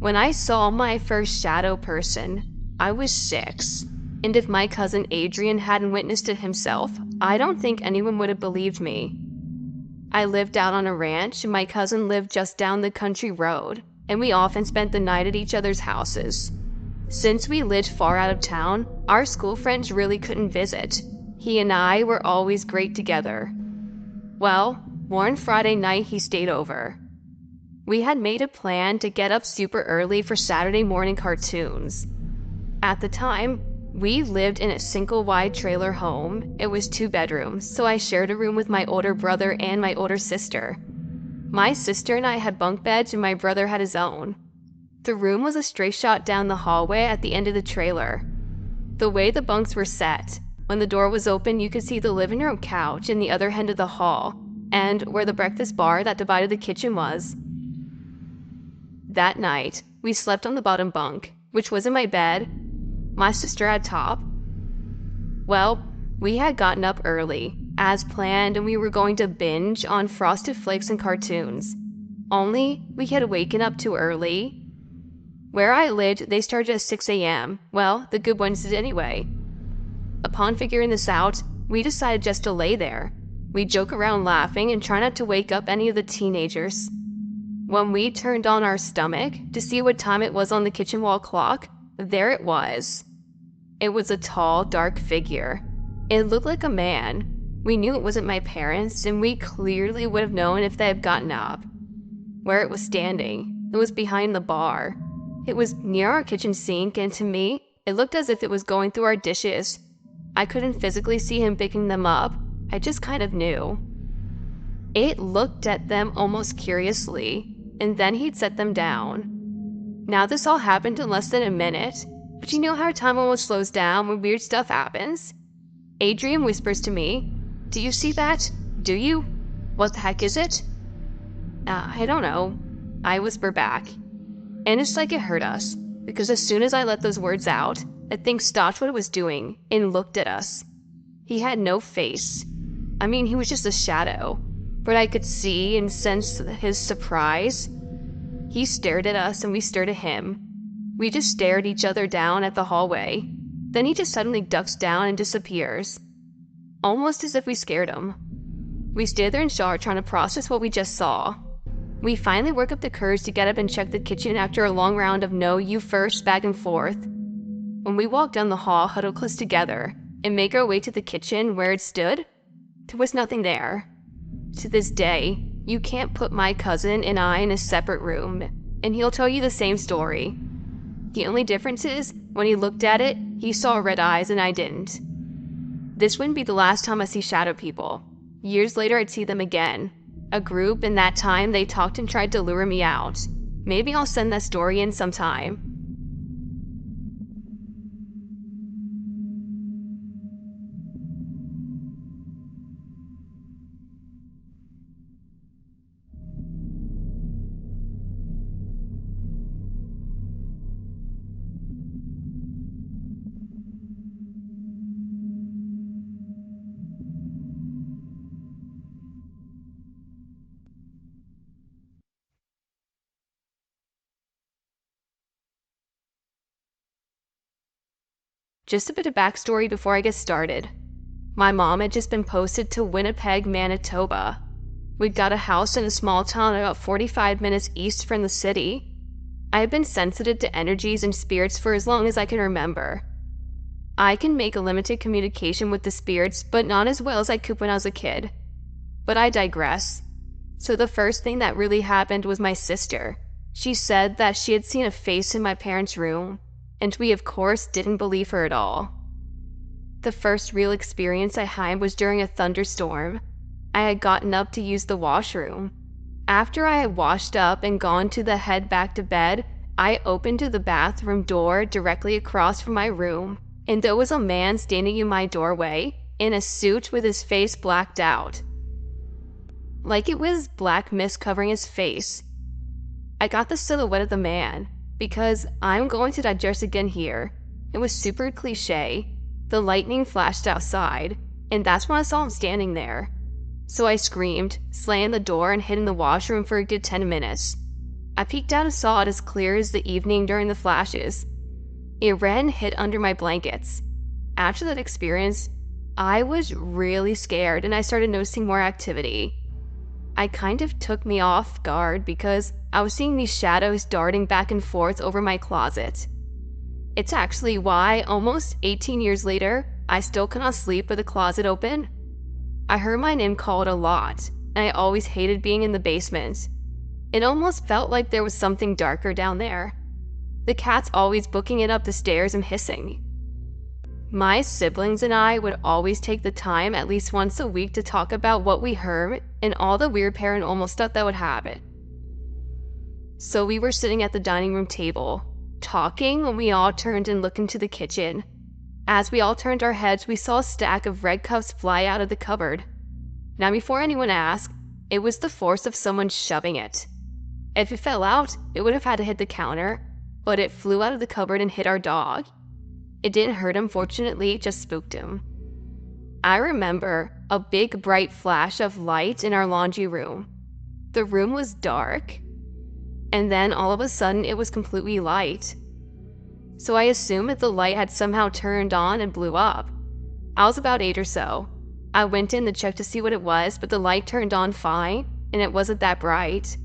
When I saw my first shadow person, I was 6. And if my cousin Adrian hadn't witnessed it himself, I don't think anyone would have believed me. I lived out on a ranch, and my cousin lived just down the country road, and we often spent the night at each other's houses. Since we lived far out of town, our school friends really couldn't visit. He and I were always great together. Well, one Friday night he stayed over. We had made a plan to get up super early for Saturday morning cartoons. At the time, we lived in a single-wide trailer home. It was 2 bedrooms, so I shared a room with my older brother and my older sister. My sister and I had bunk beds and my brother had his own. The room was a straight shot down the hallway at the end of the trailer. The way the bunks were set, when the door was open you could see the living room couch in the other end of the hall, and where the breakfast bar that divided the kitchen was. That night, we slept on the bottom bunk, which was in my bed. My sister had top. Well, we had gotten up early, as planned, and we were going to binge on Frosted Flakes and cartoons. Only, we had waken up too early. Where I lived, they started at 6 a.m. Well, the good ones did anyway. Upon figuring this out, we decided just to lay there. We'd joke around laughing and try not to wake up any of the teenagers. When we turned on our stomach to see what time it was on the kitchen wall clock, there it was. It was a tall, dark figure. It looked like a man. We knew it wasn't my parents, and we clearly would have known if they had gotten up. Where it was standing, it was behind the bar. It was near our kitchen sink, and to me, it looked as if it was going through our dishes. I couldn't physically see him picking them up. I just kind of knew. It looked at them almost curiously, and then he'd set them down. Now this all happened in less than a minute, but you know how time almost slows down when weird stuff happens? Adrian whispers to me, "Do you see that? Do you? What the heck is it?" I don't know," I whisper back. And it's like it hurt us, because as soon as I let those words out, that thing stopped what it was doing and looked at us. He had no face. I mean, he was just a shadow, but I could see and sense his surprise. He stared at us and we stared at him. We just stared each other down at the hallway. Then he just suddenly ducks down and disappears. Almost as if we scared him. We stayed there in shock trying to process what we just saw. We finally work up the courage to get up and check the kitchen after a long round of no, you first, back and forth. When we walk down the hall, huddled close together, and make our way to the kitchen where it stood, there was nothing there. To this day, you can't put my cousin and I in a separate room, and he'll tell you the same story. The only difference is, when he looked at it, he saw red eyes and I didn't. This wouldn't be the last time I see shadow people. Years later, I'd see them again. A group, and that time they talked and tried to lure me out. Maybe I'll send that story in sometime. Just a bit of backstory before I get started. My mom had just been posted to Winnipeg, Manitoba. We'd got a house in a small town about 45 minutes east from the city. I have been sensitive to energies and spirits for as long as I can remember. I can make a limited communication with the spirits, but not as well as I could when I was a kid. But I digress. So the first thing that really happened was my sister. She said that she had seen a face in my parents' room, and we of course didn't believe her at all. The first real experience I had was during a thunderstorm. I had gotten up to use the washroom. After I had washed up and gone to head back to bed, I opened to the bathroom door directly across from my room, and there was a man standing in my doorway, in a suit with his face blacked out. Like it was black mist covering his face. I got the silhouette of the man, because I'm going to digest again here. It was super cliche. The lightning flashed outside, and that's when I saw him standing there. So I screamed, slammed the door, and hid in the washroom for a good 10 minutes. I peeked out and saw it as clear as the evening during the flashes. It ran and hid under my blankets. After that experience, I was really scared and I started noticing more activity. I kind of took me off guard because I was seeing these shadows darting back and forth over my closet. It's actually why, almost 18 years later, I still cannot sleep with the closet open. I heard my name called a lot, and I always hated being in the basement. It almost felt like there was something darker down there. The cat's always booking it up the stairs and hissing. My siblings and I would always take the time at least once a week to talk about what we heard and all the weird paranormal stuff that would happen. So we were sitting at the dining room table, talking when we all turned and looked into the kitchen. As we all turned our heads, we saw a stack of red cups fly out of the cupboard. Now, before anyone asked, it was the force of someone shoving it. If it fell out, it would have had to hit the counter, but it flew out of the cupboard and hit our dog. It didn't hurt him, fortunately, it just spooked him. I remember a big bright flash of light in our laundry room. The room was dark, and then all of a sudden it was completely light. So I assumed that the light had somehow turned on and blew up. I was about 8 or so. I went in to check to see what it was, but the light turned on fine, and it wasn't that bright.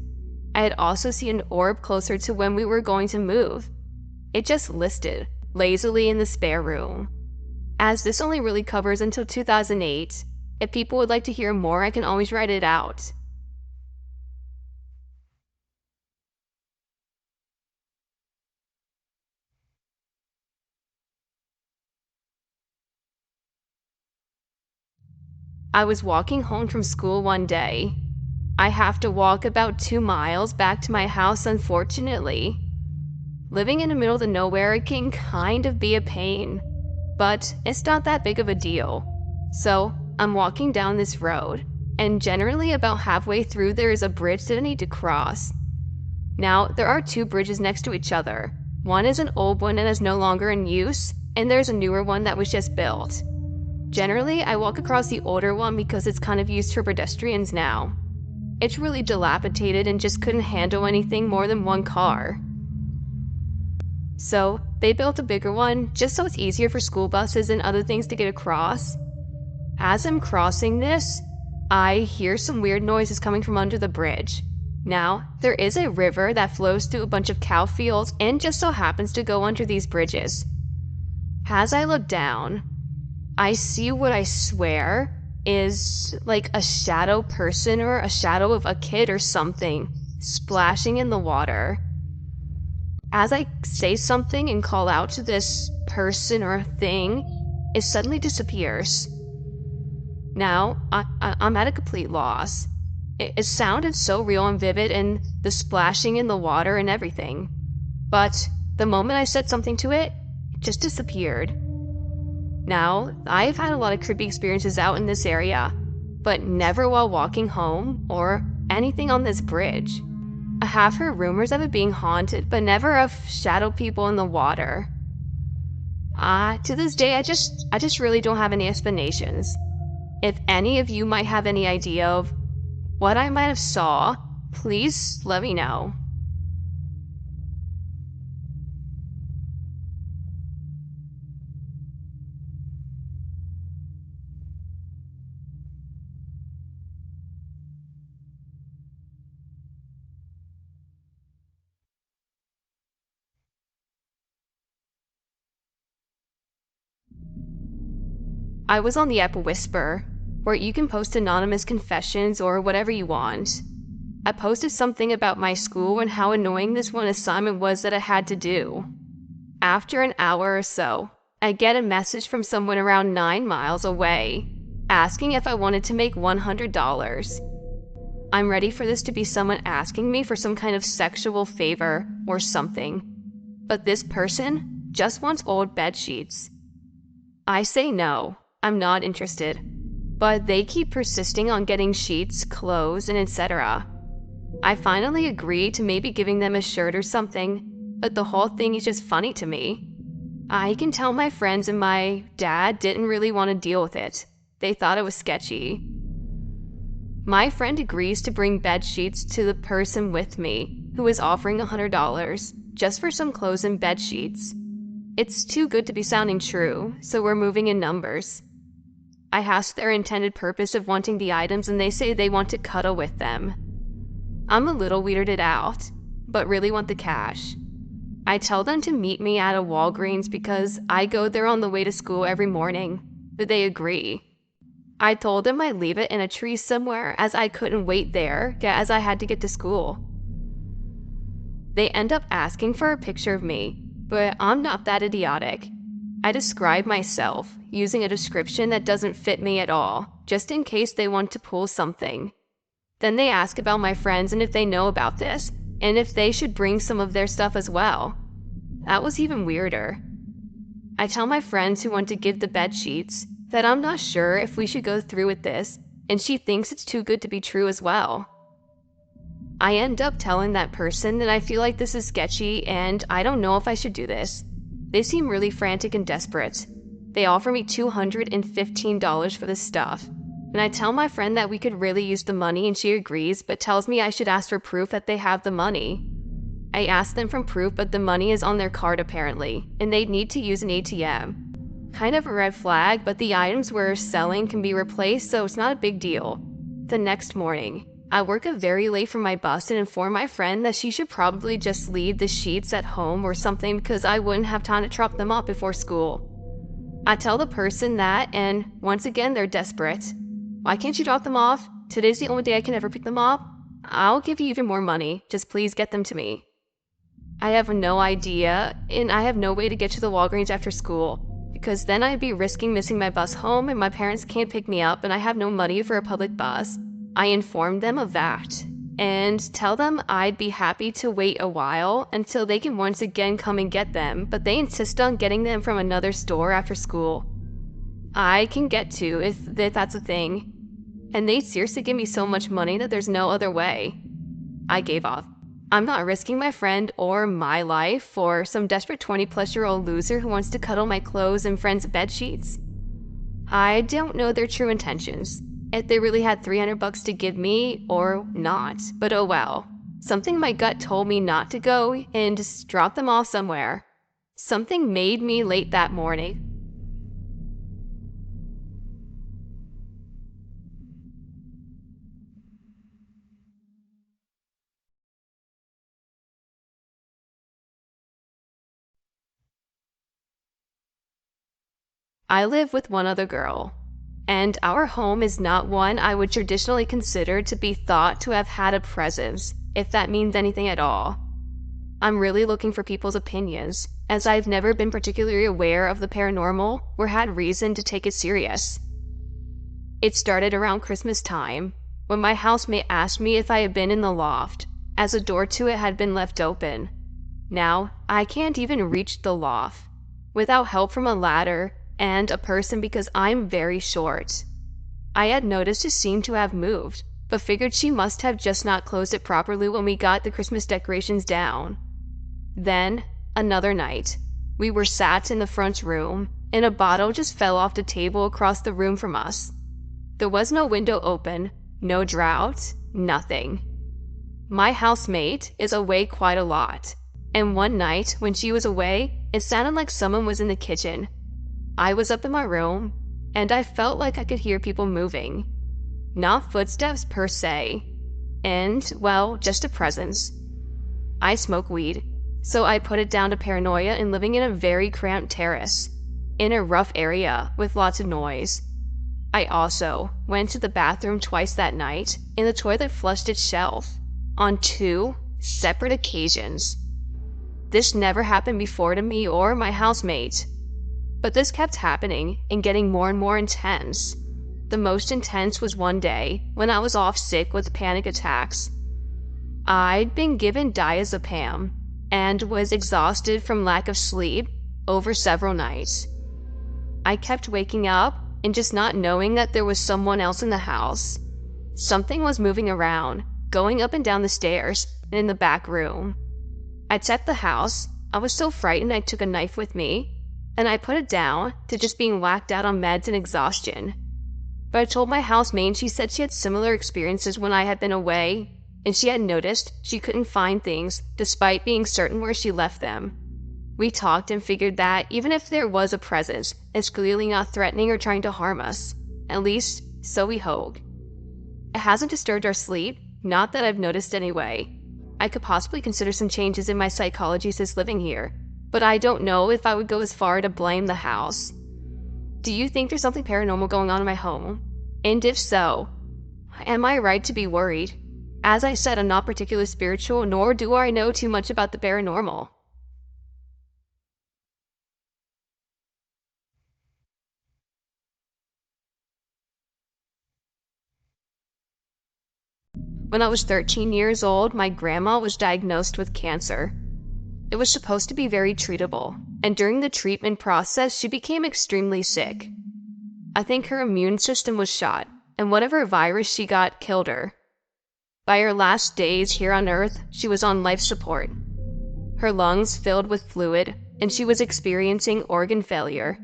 I had also seen an orb closer to when we were going to move. It just listed lazily in the spare room. As this only really covers until 2008, if people would like to hear more, I can always write it out. I was walking home from school one day. I have to walk about 2 miles back to my house, unfortunately. Living in the middle of the nowhere can kind of be a pain, but it's not that big of a deal. So I'm walking down this road, and generally about halfway through there is a bridge that I need to cross. Now, there are 2 bridges next to each other. One is an old one and is no longer in use, and there's a newer one that was just built. Generally, I walk across the older one because it's kind of used for pedestrians now. It's really dilapidated and just couldn't handle anything more than 1 car. So, they built a bigger one just so it's easier for school buses and other things to get across. As I'm crossing this, I hear some weird noises coming from under the bridge. Now, there is a river that flows through a bunch of cow fields and just so happens to go under these bridges. As I look down, I see what I swear is like a shadow person or a shadow of a kid or something splashing in the water. As I say something and call out to this person or thing, it suddenly disappears. Now, I'm at a complete loss. It sounded so real and vivid, and the splashing in the water and everything. But the moment I said something to it, it just disappeared. Now, I've had a lot of creepy experiences out in this area, but never while walking home or anything on this bridge. I have heard rumors of it being haunted, but never of shadow people in the water. To this day, I just really don't have any explanations. If any of you might have any idea of what I might have saw, please let me know. I was on the app Whisper, where you can post anonymous confessions or whatever you want. I posted something about my school and how annoying this one assignment was that I had to do. After an hour or so, I get a message from someone around 9 miles away, asking if I wanted to make $100. I'm ready for this to be someone asking me for some kind of sexual favor or something. But this person just wants old bed sheets. I say no. I'm not interested, but they keep persisting on getting sheets, clothes, and etc. I finally agree to maybe giving them a shirt or something, but the whole thing is just funny to me. I can tell my friends and my dad didn't really want to deal with it. They thought it was sketchy. My friend agrees to bring bed sheets to the person with me, who is offering $100 just for some clothes and bed sheets. It's too good to be sounding true, so we're moving in numbers. I ask their intended purpose of wanting the items and they say they want to cuddle with them. I'm a little weirded out, but really want the cash. I tell them to meet me at a Walgreens because I go there on the way to school every morning, but they agree. I told them I'd leave it in a tree somewhere as I couldn't wait there as I had to get to school. They end up asking for a picture of me, but I'm not that idiotic. I describe myself using a description that doesn't fit me at all, just in case they want to pull something. Then they ask about my friends and if they know about this, and if they should bring some of their stuff as well. That was even weirder. I tell my friends who want to give the bed sheets that I'm not sure if we should go through with this, and she thinks it's too good to be true as well. I end up telling that person that I feel like this is sketchy and I don't know if I should do this. They seem really frantic and desperate. They offer me $215 for this stuff, and I tell my friend that we could really use the money and she agrees, but tells me I should ask for proof that they have the money. I ask them for proof, but the money is on their card apparently, and they need to use an ATM. Kind of a red flag, but the items we're selling can be replaced, so it's not a big deal. The next morning, I work up very late for my bus and inform my friend that she should probably just leave the sheets at home or something because I wouldn't have time to drop them off before school. I tell the person that, and once again they're desperate. Why can't you drop them off? Today's the only day I can ever pick them up. I'll give you even more money, just please get them to me. I have no idea, and I have no way to get to the Walgreens after school, because then I'd be risking missing my bus home and my parents can't pick me up and I have no money for a public bus. I informed them of that, and tell them I'd be happy to wait a while until they can once again come and get them, but they insist on getting them from another store after school. I can get to if that's a thing, and they seriously give me so much money that there's no other way. I gave up. I'm not risking my friend or my life for some desperate 20-plus-year-old loser who wants to cuddle my clothes and friends' bed sheets. I don't know their true intentions, if they really had $300 to give me or not, but oh well. Something my gut told me not to go and just drop them off somewhere. Something made me late that morning. I live with one other girl, and our home is not one I would traditionally consider to be thought to have had a presence, if that means anything at all. I'm really looking for people's opinions, as I've never been particularly aware of the paranormal or had reason to take it serious. It started around Christmas time, when my housemate asked me if I had been in the loft, as a door to it had been left open. Now, I can't even reach the loft, without help from a ladder and a person because I'm very short. I had noticed it seemed to have moved, but figured she must have just not closed it properly when we got the Christmas decorations down. Then, another night, we were sat in the front room, and a bottle just fell off the table across the room from us. There was no window open, no draught, nothing. My housemate is away quite a lot, and one night when she was away, it sounded like someone was in the kitchen. I was up in my room, and I felt like I could hear people moving. Not footsteps per se, and, well, just a presence. I smoke weed, so I put it down to paranoia and living in a very cramped terrace, in a rough area with lots of noise. I also went to the bathroom twice that night, and the toilet flushed itself, on 2 separate occasions. This never happened before to me or my housemate. But this kept happening and getting more and more intense. The most intense was one day when I was off sick with panic attacks. I'd been given diazepam and was exhausted from lack of sleep over several nights. I kept waking up and just not knowing that there was someone else in the house. Something was moving around, going up and down the stairs and in the back room. I checked the house. I was so frightened I took a knife with me, and I put it down to just being whacked out on meds and exhaustion. But I told my housemate and she said she had similar experiences when I had been away, and she had noticed she couldn't find things despite being certain where she left them. We talked and figured that even if there was a presence, it's clearly not threatening or trying to harm us. At least, so we hope. It hasn't disturbed our sleep, not that I've noticed anyway. I could possibly consider some changes in my psychology since living here, but I don't know if I would go as far to blame the house. Do you think there's something paranormal going on in my home? And if so, am I right to be worried? As I said, I'm not particularly spiritual, nor do I know too much about the paranormal. When I was 13 years old, my grandma was diagnosed with cancer. It was supposed to be very treatable, and during the treatment process, she became extremely sick. I think her immune system was shot, and whatever virus she got killed her. By her last days here on Earth, she was on life support. Her lungs filled with fluid, and she was experiencing organ failure.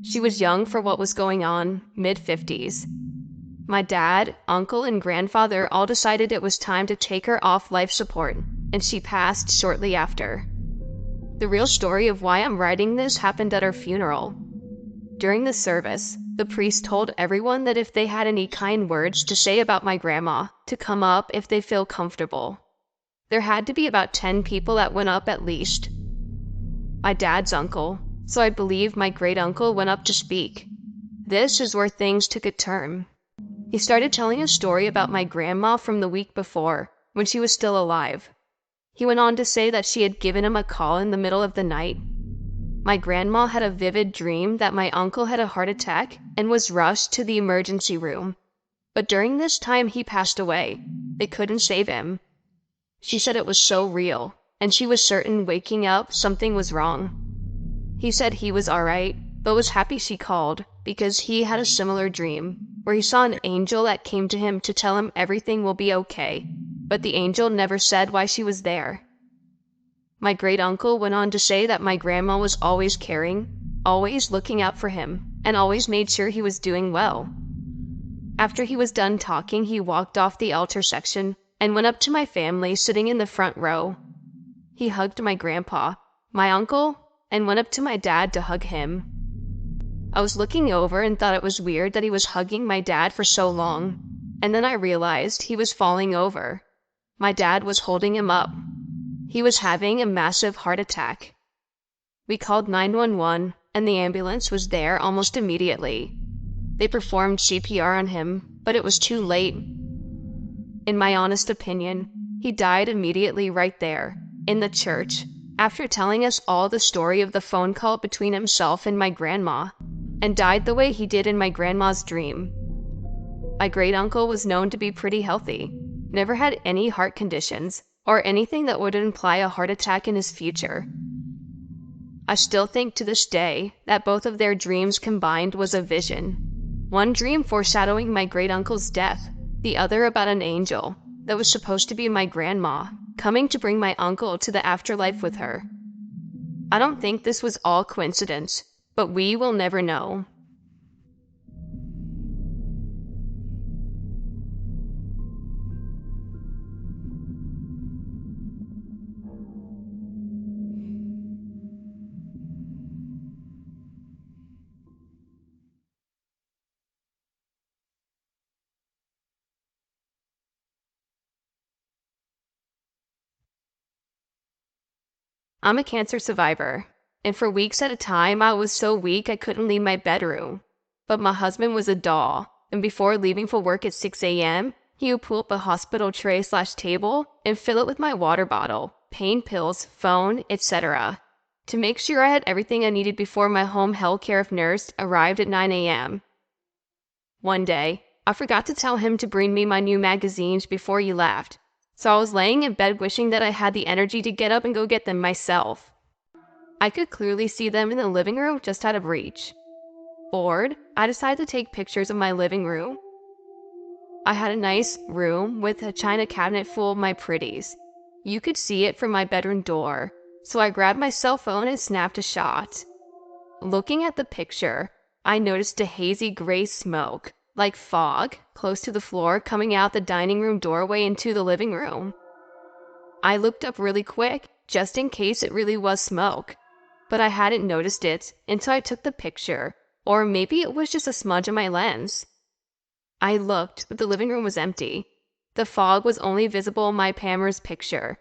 She was young for what was going on, mid-50s. My dad, uncle, and grandfather all decided it was time to take her off life support, and she passed shortly after. The real story of why I'm writing this happened at her funeral. During the service, the priest told everyone that if they had any kind words to say about my grandma, to come up if they feel comfortable. There had to be about 10 people that went up at least. My dad's uncle, so I believe my great uncle went up to speak. This is where things took a turn. He started telling a story about my grandma from the week before, when she was still alive. He went on to say that she had given him a call in the middle of the night. My grandma had a vivid dream that my uncle had a heart attack and was rushed to the emergency room. But during this time he passed away. They couldn't save him. She said it was so real, and she was certain waking up something was wrong. He said he was alright, but was happy she called because he had a similar dream, where he saw an angel that came to him to tell him everything will be okay, but the angel never said why she was there. My great uncle went on to say that my grandma was always caring, always looking out for him, and always made sure he was doing well. After he was done talking, he walked off the altar section and went up to my family sitting in the front row. He hugged my grandpa, my uncle, and went up to my dad to hug him. I was looking over and thought it was weird that he was hugging my dad for so long, and then I realized he was falling over. My dad was holding him up. He was having a massive heart attack. We called 911, and the ambulance was there almost immediately. They performed CPR on him, but it was too late. In my honest opinion, he died immediately right there, in the church, after telling us all the story of the phone call between himself and my grandma, and died the way he did in my grandma's dream. My great-uncle was known to be pretty healthy, never had any heart conditions, or anything that would imply a heart attack in his future. I still think to this day that both of their dreams combined was a vision. One dream foreshadowing my great-uncle's death, the other about an angel that was supposed to be my grandma, coming to bring my uncle to the afterlife with her. I don't think this was all coincidence, but we will never know. I'm a cancer survivor, and for weeks at a time I was so weak I couldn't leave my bedroom. But my husband was a doll, and before leaving for work at 6 a.m., he would pull up a hospital tray/table and fill it with my water bottle, pain pills, phone, etc., to make sure I had everything I needed before my home health care nurse arrived at 9 a.m. One day, I forgot to tell him to bring me my new magazines before he left, so I was laying in bed wishing that I had the energy to get up and go get them myself. I could clearly see them in the living room just out of reach. Bored, I decided to take pictures of my living room. I had a nice room with a china cabinet full of my pretties. You could see it from my bedroom door, so I grabbed my cell phone and snapped a shot. Looking at the picture, I noticed a hazy gray smoke, like fog, close to the floor, coming out the dining room doorway into the living room. I looked up really quick, just in case it really was smoke, but I hadn't noticed it until I took the picture, or maybe it was just a smudge on my lens. I looked, but the living room was empty. The fog was only visible in my Pamela's picture.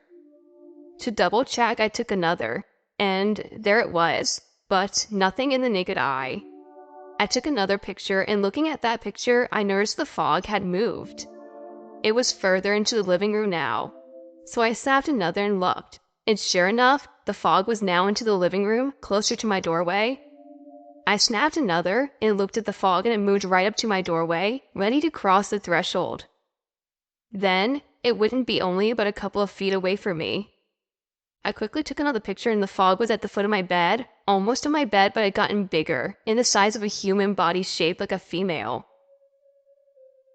To double check, I took another, and there it was, but nothing in the naked eye. I took another picture, and looking at that picture, I noticed the fog had moved. It was further into the living room now, so I snapped another and looked, and sure enough, the fog was now into the living room, closer to my doorway. I snapped another and looked at the fog, and it moved right up to my doorway, ready to cross the threshold. Then, it wouldn't be only about a couple of feet away from me. I quickly took another picture, and the fog was at the foot of my bed, almost on my bed, but it had gotten bigger, in the size of a human body shaped like a female.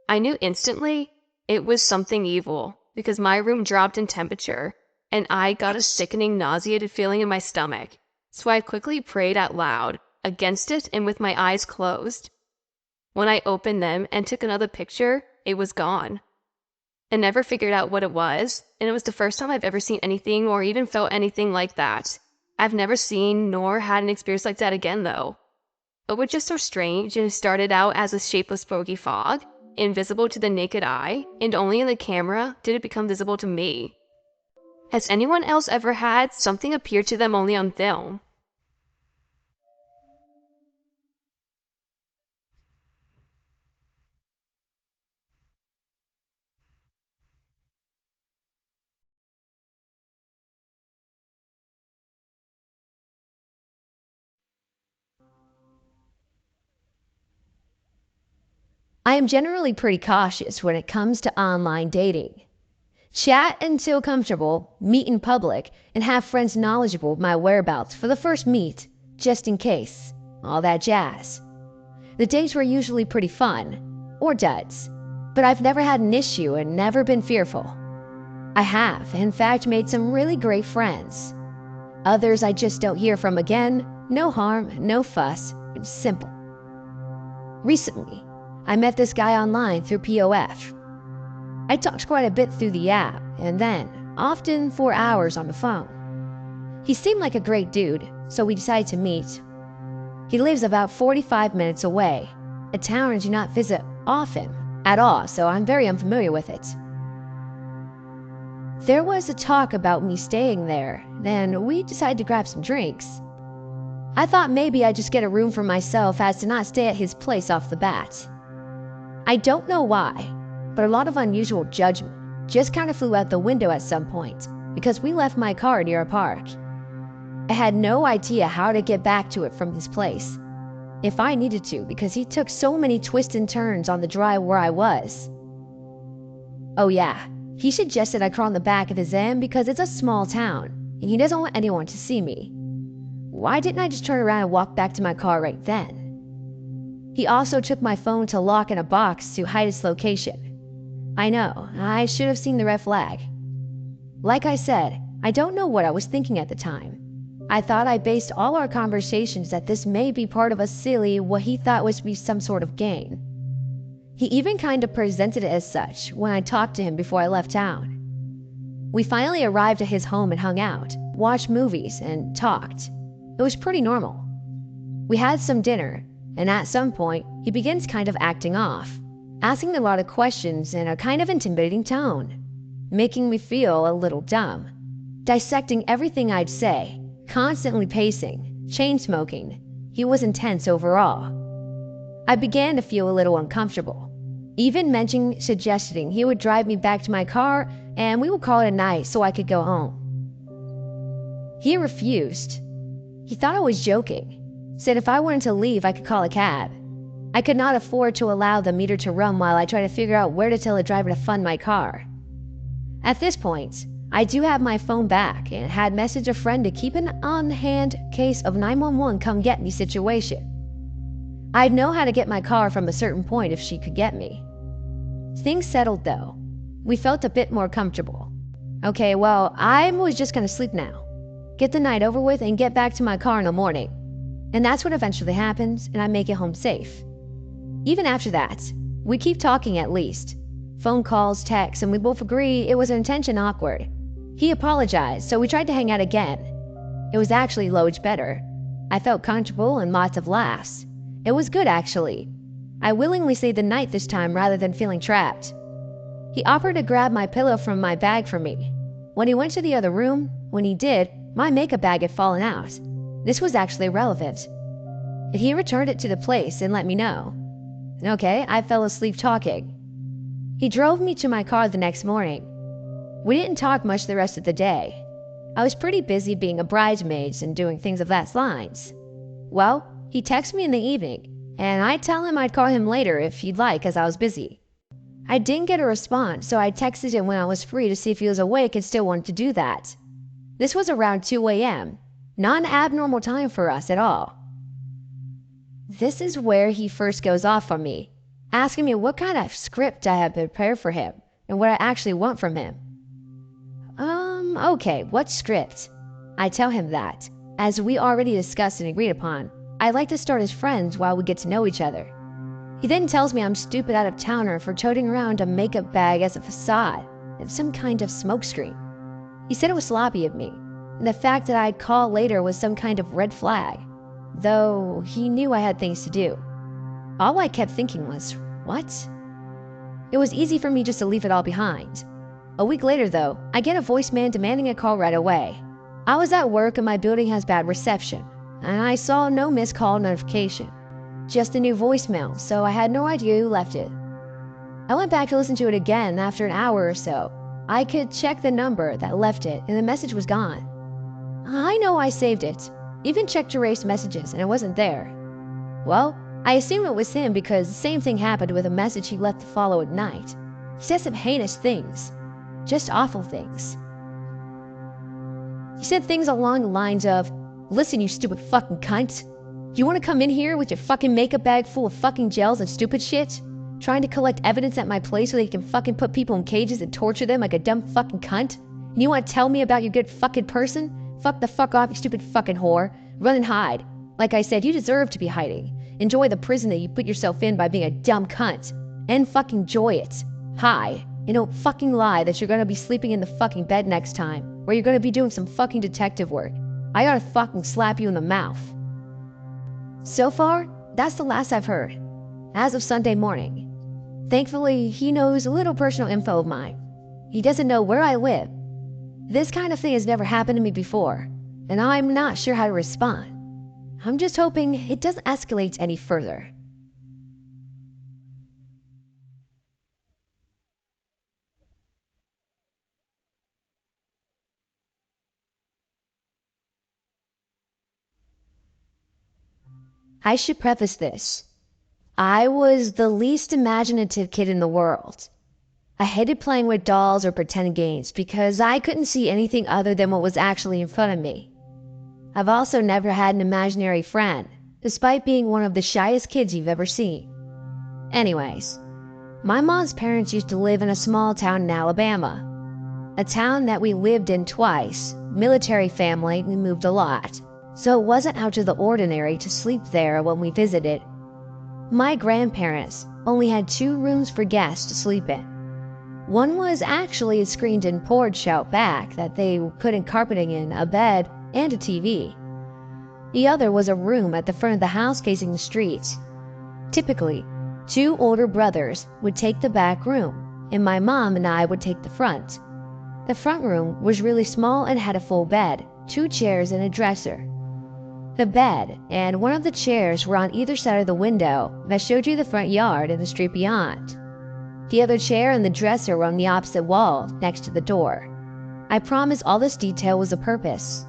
I knew instantly it was something evil, because my room dropped in temperature, and I got a sickening, nauseated feeling in my stomach, so I quickly prayed out loud, against it and with my eyes closed. When I opened them and took another picture, it was gone. I never figured out what it was, and it was the first time I've ever seen anything or even felt anything like that. I've never seen nor had an experience like that again, though. It was just so strange, and it started out as a shapeless foggy fog, invisible to the naked eye, and only in the camera did it become visible to me. Has anyone else ever had something appear to them only on film? I am generally pretty cautious when it comes to online dating. Chat until comfortable, meet in public, and have friends knowledgeable of my whereabouts for the first meet, just in case. All that jazz. The dates were usually pretty fun, or duds, but I've never had an issue and never been fearful. I have, in fact, made some really great friends. Others I just don't hear from again. No harm, no fuss, it's simple. Recently, I met this guy online through POF. I talked quite a bit through the app, and then, often for hours on the phone. He seemed like a great dude, so we decided to meet. He lives about 45 minutes away, a town I do not visit often at all, so I'm very unfamiliar with it. There was a talk about me staying there, then we decided to grab some drinks. I thought maybe I'd just get a room for myself as to not stay at his place off the bat. I don't know why, but a lot of unusual judgment just kind of flew out the window at some point because we left my car near a park. I had no idea how to get back to it from his place, if I needed to, because he took so many twists and turns on the drive where I was. Oh yeah, he suggested I crawl in the back of his M because it's a small town and he doesn't want anyone to see me. Why didn't I just turn around and walk back to my car right then? He also took my phone to lock in a box to hide its location. I know, I should have seen the red flag. Like I said, I don't know what I was thinking at the time. I thought I based all our conversations that this may be part of a silly, what he thought was to be some sort of game. He even kind of presented it as such when I talked to him before I left town. We finally arrived at his home and hung out, watched movies, and talked. It was pretty normal. We had some dinner, and at some point, he begins kind of acting off, asking a lot of questions in a kind of intimidating tone, making me feel a little dumb, dissecting everything I'd say, constantly pacing, chain smoking. He was intense overall. I began to feel a little uncomfortable, even suggesting he would drive me back to my car and we would call it a night so I could go home. He refused. He thought I was joking. Said if I wanted to leave, I could call a cab. I could not afford to allow the meter to run while I tried to figure out where to tell the driver to fund my car. At this point, I do have my phone back and had messaged a friend to keep an on-hand case of 911 come get me situation. I'd know how to get my car from a certain point if she could get me. Things settled though. We felt a bit more comfortable. Okay, well, I was just gonna sleep now. Get the night over with and get back to my car in the morning. And that's what eventually happens, and I make it home safe. Even after that, We keep talking at least. Phone calls, texts, and we both agree it was an intention awkward. He apologized, so we tried to hang out again. It was actually loads better. I felt comfortable and lots of laughs. It was good, actually. I willingly stayed the night this time rather than feeling trapped. He offered to grab my pillow from my bag for me. When he went to the other room, when he did, my makeup bag had fallen out. This was actually relevant. He returned it to the place and let me know. Okay, I fell asleep talking. He drove me to my car the next morning. We didn't talk much the rest of the day. I was pretty busy being a bridesmaid and doing things of that lines. Well, he texted me in the evening, and I'd tell him I'd call him later if he'd like as I was busy. I didn't get a response, so I texted him when I was free to see if he was awake and still wanted to do that. This was around 2 a.m., not an abnormal time for us at all. This is where he first goes off on me, asking me what kind of script I had prepared for him and what I actually want from him. Okay, what script? I tell him that, as we already discussed and agreed upon, I'd like to start as friends while we get to know each other. He then tells me I'm stupid out-of-towner for toting around a makeup bag as a facade and some kind of smokescreen. He said it was sloppy of me, and the fact that I'd call later was some kind of red flag, though he knew I had things to do. All I kept thinking was, what? It was easy for me just to leave it all behind. A week later, though, I get a voicemail demanding a call right away. I was at work and my building has bad reception, and I saw no missed call notification. Just a new voicemail, so I had no idea who left it. I went back to listen to it again after an hour or so. I could check the number that left it and the message was gone. I know I saved it, even checked erased messages and it wasn't there. Well, I assume it was him because the same thing happened with a message he left to follow at night. He said some heinous things. Just awful things. He said things along the lines of, "Listen, you stupid fucking cunt. You want to come in here with your fucking makeup bag full of fucking gels and stupid shit? Trying to collect evidence at my place so they can fucking put people in cages and torture them like a dumb fucking cunt? And you want to tell me about your good fucking person? Fuck the fuck off, you stupid fucking whore. Run and hide. Like I said, you deserve to be hiding. Enjoy the prison that you put yourself in by being a dumb cunt. And fucking enjoy it. Hi. And don't fucking lie that you're gonna be sleeping in the fucking bed next time, or you're gonna be doing some fucking detective work. I oughta fucking slap you in the mouth." So far, that's the last I've heard, as of Sunday morning. Thankfully, he knows a little personal info of mine. He doesn't know where I live. This kind of thing has never happened to me before, and I'm not sure how to respond. I'm just hoping it doesn't escalate any further. I should preface this. I was the least imaginative kid in the world. I hated playing with dolls or pretend games because I couldn't see anything other than what was actually in front of me. I've also never had an imaginary friend, despite being one of the shyest kids you've ever seen. Anyways, my mom's parents used to live in a small town in Alabama. A town that we lived in twice. Military family, we moved a lot. So it wasn't out of the ordinary to sleep there when we visited. My grandparents only had 2 rooms for guests to sleep in. One was actually a screened-in porch out back that they put carpeting in, a bed, and a TV. The other was a room at the front of the house facing the street. Typically, 2 older brothers would take the back room, and my mom and I would take the front. The front room was really small and had a full bed, 2 chairs, and a dresser. The bed and one of the chairs were on either side of the window that showed you the front yard and the street beyond. The other chair and the dresser were on the opposite wall, next to the door. I promise all this detail was a purpose.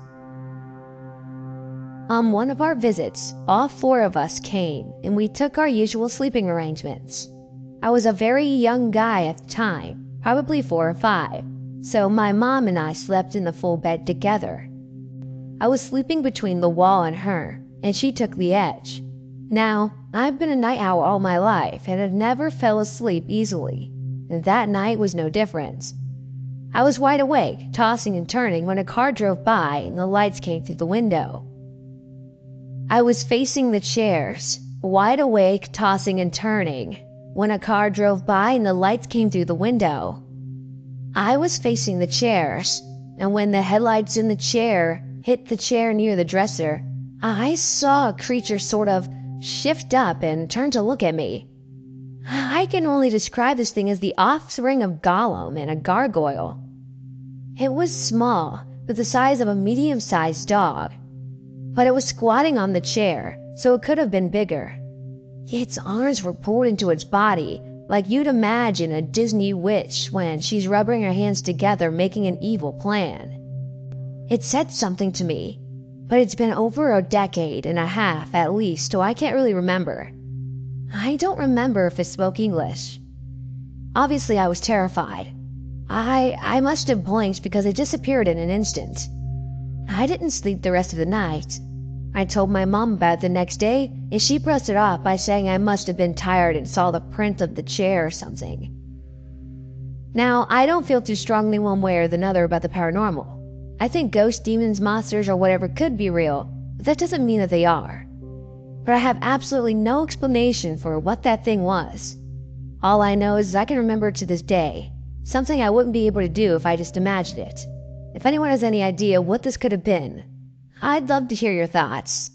On one of our visits, all 4 of us came, and we took our usual sleeping arrangements. I was a very young guy at the time, probably 4 or 5, so my mom and I slept in the full bed together. I was sleeping between the wall and her, and she took the edge. Now, I've been a night owl all my life and have never fell asleep easily, and that night was no different. I was wide awake, tossing and turning when a car drove by and the lights came through the window. I was facing the chairs, wide awake, tossing and turning, when a car drove by and the lights came through the window. I was facing the chairs, and when the headlights in the chair hit the chair near the dresser, I saw a creature sort of shift up and turn to look at me. I can only describe this thing as the offspring of Gollum and a gargoyle. It was small, with the size of a medium-sized dog, but it was squatting on the chair, so it could have been bigger. Its arms were pulled into its body, like you'd imagine a Disney witch when she's rubbing her hands together making an evil plan. It said something to me, but it's been over a decade and a half at least, so I can't really remember. I don't remember if it spoke English. Obviously, I was terrified. I must have blinked because it disappeared in an instant. I didn't sleep the rest of the night. I told my mom about it the next day, and she brushed it off by saying I must have been tired and saw the print of the chair or something. Now, I don't feel too strongly one way or the other about the paranormal. I think ghosts, demons, monsters, or whatever could be real, but that doesn't mean that they are. But I have absolutely no explanation for what that thing was. All I know is I can remember it to this day, something I wouldn't be able to do if I just imagined it. If anyone has any idea what this could have been, I'd love to hear your thoughts.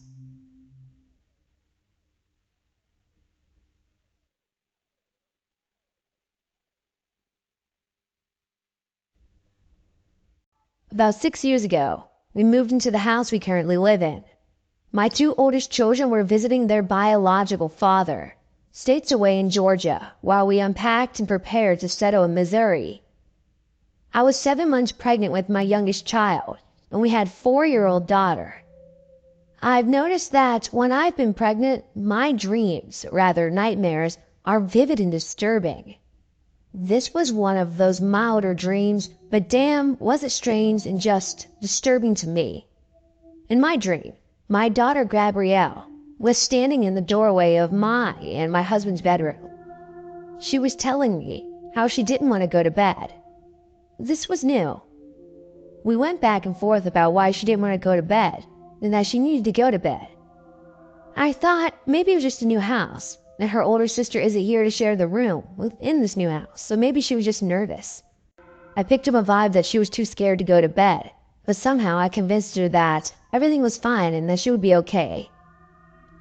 About 6 years ago, we moved into the house we currently live in. My two oldest children were visiting their biological father, states away in Georgia, while we unpacked and prepared to settle in Missouri. I was 7 months pregnant with my youngest child, and we had a 4-year-old daughter. I've noticed that when I've been pregnant, my dreams, rather nightmares, are vivid and disturbing. This was one of those milder dreams, but damn, was it strange and just disturbing to me. In my dream, my daughter Gabrielle was standing in the doorway of my and my husband's bedroom. She was telling me how she didn't want to go to bed. This was new. We went back and forth about why she didn't want to go to bed and that she needed to go to bed. I thought maybe it was just a new house, and her older sister isn't here to share the room within this new house, so maybe she was just nervous. I picked up a vibe that she was too scared to go to bed, but somehow I convinced her that everything was fine and that she would be okay.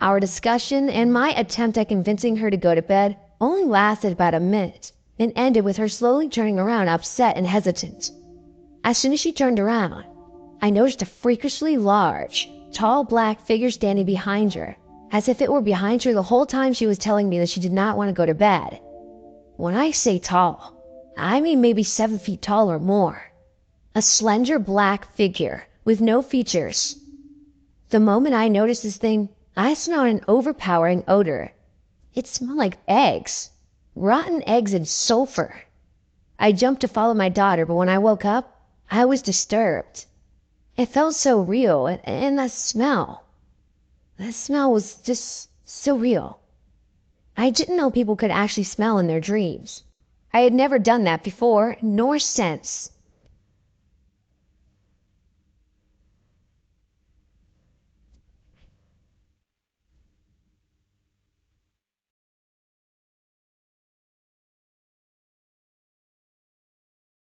Our discussion and my attempt at convincing her to go to bed only lasted about a minute and ended with her slowly turning around upset and hesitant. As soon as she turned around, I noticed a freakishly large, tall black figure standing behind her, as if it were behind her the whole time she was telling me that she did not want to go to bed. When I say tall, I mean maybe 7 feet tall or more. A slender black figure with no features. The moment I noticed this thing, I smelled an overpowering odor. It smelled like eggs. Rotten eggs and sulfur. I jumped to follow my daughter, but when I woke up, I was disturbed. It felt so real, and that smell was just so real. I didn't know people could actually smell in their dreams. I had never done that before, nor since.